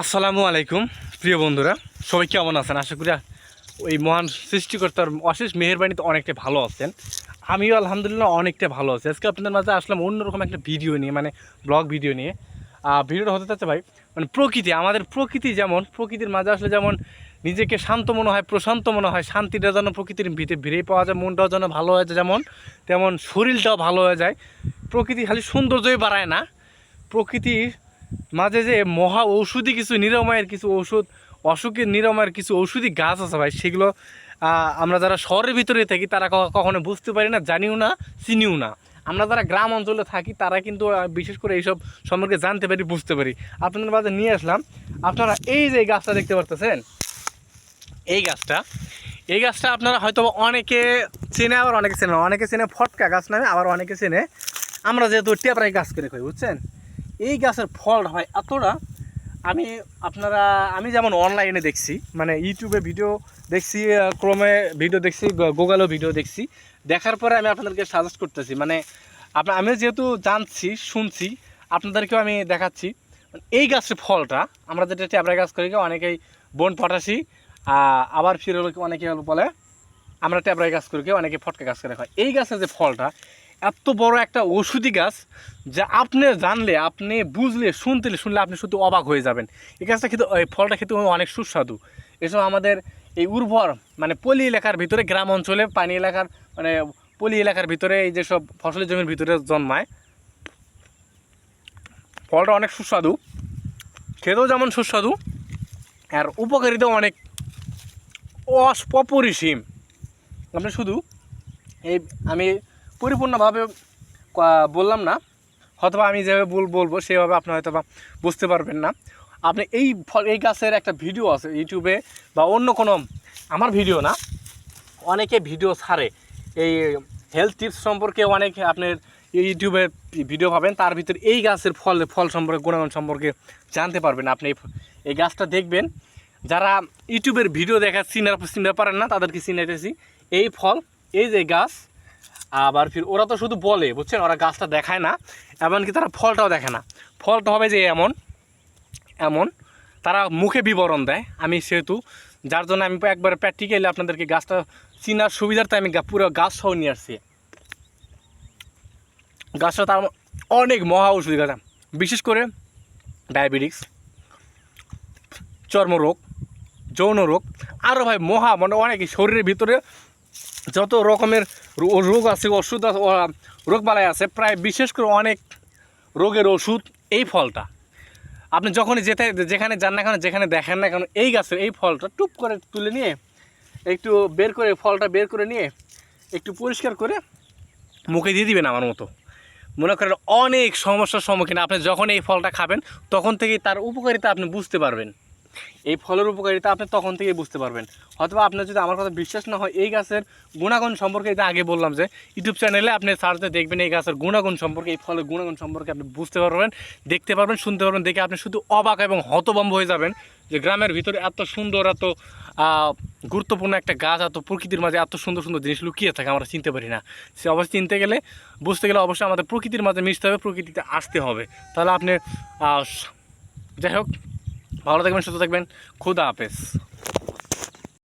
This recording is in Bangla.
আসসালামু আলাইকুম প্রিয় বন্ধুরা, সবাই কেমন আছেন? আশা করি ওই মহান সৃষ্টিকর্তার অশেষ মেহেরবানিতে অনেকটা ভালো আছেন। আমিও আলহামদুলিল্লাহ অনেকটা ভালো আছি। আজকে আপনাদের মাঝে আসলাম অন্যরকম একটা ভিডিও নিয়ে, মানে ব্লগ ভিডিও নিয়ে। ভিডিওটা হতে চাচ্ছে ভাই, মানে প্রকৃতি, আমাদের প্রকৃতি যেমন প্রকৃতির মাঝে আসলে যেমন নিজেকে শান্ত মনে হয়, প্রশান্ত মনে হয়, শান্তিটা যেন প্রকৃতির ভিতরে ভিড়ে পাওয়া যায়, মনটাও যেন ভালো হয়ে যায়, যেমন তেমন শরীরটাও ভালো হয়ে যায়। প্রকৃতি খালি সৌন্দর্যই বাড়ায় না, প্রকৃতির মাঝে যে মহা ঔষধি কিছু নিরাময়ের কিছু ঔষধ, অসুখের নিরাময়ের কিছু ঔষধি গাছ আছে ভাই, সেগুলো আমরা যারা শহরের ভিতরে থাকি তারা কখনো বুঝতে পারি না, জানিও না, চিনিও না। আমরা যারা গ্রাম অঞ্চলে থাকি তারা কিন্তু বিশেষ করে এইসব সম্পর্কে জানতে পারি, বুঝতে পারি। আপনাদের মাঝে নিয়ে আসলাম। আপনারা এই যে গাছটা দেখতে পারতেছেন, এই গাছটা আপনারা হয়তো অনেকে চেনে, আবার অনেকে চেনে, অনেকে চেনে ফটকা গাছ নামে, আবার অনেকে চেনে আমরা যেহেতু টেপরাই গাছ করে খাই, বুঝছেন। এই গাছের ফলটা হয় এতটা, আমি যেমন অনলাইনে দেখছি, মানে ইউটিউবে ভিডিও দেখছি, ক্রমে ভিডিও দেখছি, গুগলেও ভিডিও দেখছি, দেখার পরে আমি আপনাদেরকে সাজেস্ট করতেছি। মানে আমি যেহেতু জানছি, শুনছি, আপনাদেরকেও আমি দেখাচ্ছি। এই গাছের ফলটা আমরা যেটা টেপরাই গাছ করি, অনেকেই বন ফটাসি, আবার ফিরে অনেকে বলে আমরা টেপরাই গাছ করি, অনেকে ফটকা গাছ করে খাই। এই গাছের যে ফলটা এত বড় একটা ঔষধি গাছ, যা আপনি জানলে, আপনি বুঝলে, শুনলে আপনি শুধু অবাক হয়ে যাবেন। এই গাছটা খেতে, এই ফলটা খেতে অনেক সুস্বাদু। এসব আমাদের এই উর্বর, মানে পলি এলাকার ভিতরে, গ্রাম অঞ্চলে পানি এলাকার, মানে পলি এলাকার ভিতরে এই যেসব ফসলের জমির ভিতরে জন্মায়, ফলটা অনেক সুস্বাদু, খেতেও যেমন সুস্বাদু, আর উপকারিতাও অনেক অপরিসীম। আপনি শুধু এই, আমি পরিপূর্ণভাবে বললাম না, হয়তো আমি যেভাবে বলবো সেভাবে আপনি হয়তো বা বুঝতে পারবেন না। আপনি এই গাছের একটা ভিডিও আছে ইউটিউবে বা অন্য কোনো, আমার ভিডিও না, অনেকে ভিডিও ছাড়ে এই হেলথ টিপস সম্পর্কে, অনেকে আপনার ইউটিউবে ভিডিও পাবেন, তার ভিতরে এই গাছের ফল সম্পর্কে, গুণাগুণ সম্পর্কে জানতে পারবেন। আপনি এই গাছটা দেখবেন, যারা ইউটিউবের ভিডিও চিনতে পারেন না তাদেরকে চিনাইতেছি। এই ফল, এই যে গাছ, আবার ফির ওরা তো শুধু বলে, বুঝছেন, ওরা গাছটা দেখায় না, এমনকি তারা ফলটাও দেখে না। ফলটা হবে যে এমন এমন, তারা মুখে বিবরণ দেয়। আমি সেহেতু, যার জন্য আমি একবার প্র্যাকটিক্যালি আপনাদেরকে গাছটা চিনার সুবিধার্থে আমি পুরো গাছ সহ নিয়ে আসছি। গাছটা তার অনেক মহা ঔষধি গাছ, বিশেষ করে ডায়াবেটিক্স, চর্মরোগ, যৌন রোগ, আরও ভাই মানে অনেক শরীরের ভিতরে যত রকমের রোগ আছে, ওষুধ রোগবালাই আছে, প্রায় বিশেষ করে অনেক রোগের ওষুধ এই ফলটা। আপনি যখনই যেখানে যান না কেন, যেখানে দেখেন না কেন, এই গাছের এই ফলটা টুপ করে তুলে নিয়ে, একটু ফলটা বের করে নিয়ে একটু পরিষ্কার করে মুখে দিয়ে দিবেন। আমার মতো মনে করেন অনেক সমস্যার সম্মুখীন আপনি যখন এই ফলটা খাবেন, তখন থেকেই তার উপকারিতা আপনি বুঝতে পারবেন। এই ফলের উপকারিতা আপনি তখন থেকেই বুঝতে পারবেন। হয়তো আপনার যদি আমার কথা বিশ্বাস না হয়, এই গাছের গুণাগুণ সম্পর্কে, এটা আগে বললাম যে ইউটিউব চ্যানেলে আপনি সার্চে দেখবেন এই গাছের গুণাগুণ সম্পর্কে, এই ফলের গুণাগুণ সম্পর্কে আপনি বুঝতে পারবেন, দেখতে পারবেন, শুনতে পারবেন। দেখে আপনি শুধু অবাক এবং হতভম্ব হয়ে যাবেন যে গ্রামের ভিতরে এত সুন্দর, এত গুরুত্বপূর্ণ একটা গাছ, এত প্রকৃতির মাঝে এত সুন্দর সুন্দর জিনিস লুকিয়ে থাকে, আমরা চিনতে পারি না। সে অবশ্যই চিনতে গেলে, বুঝতে গেলে অবশ্যই আমাদের প্রকৃতির মাঝে মিশতে হবে, প্রকৃতিতে আসতে হবে। তাহলে আপনি, যাই হোক, ভালো থাকবেন, সুস্থ থাকবেন। খুদা হাফেজ।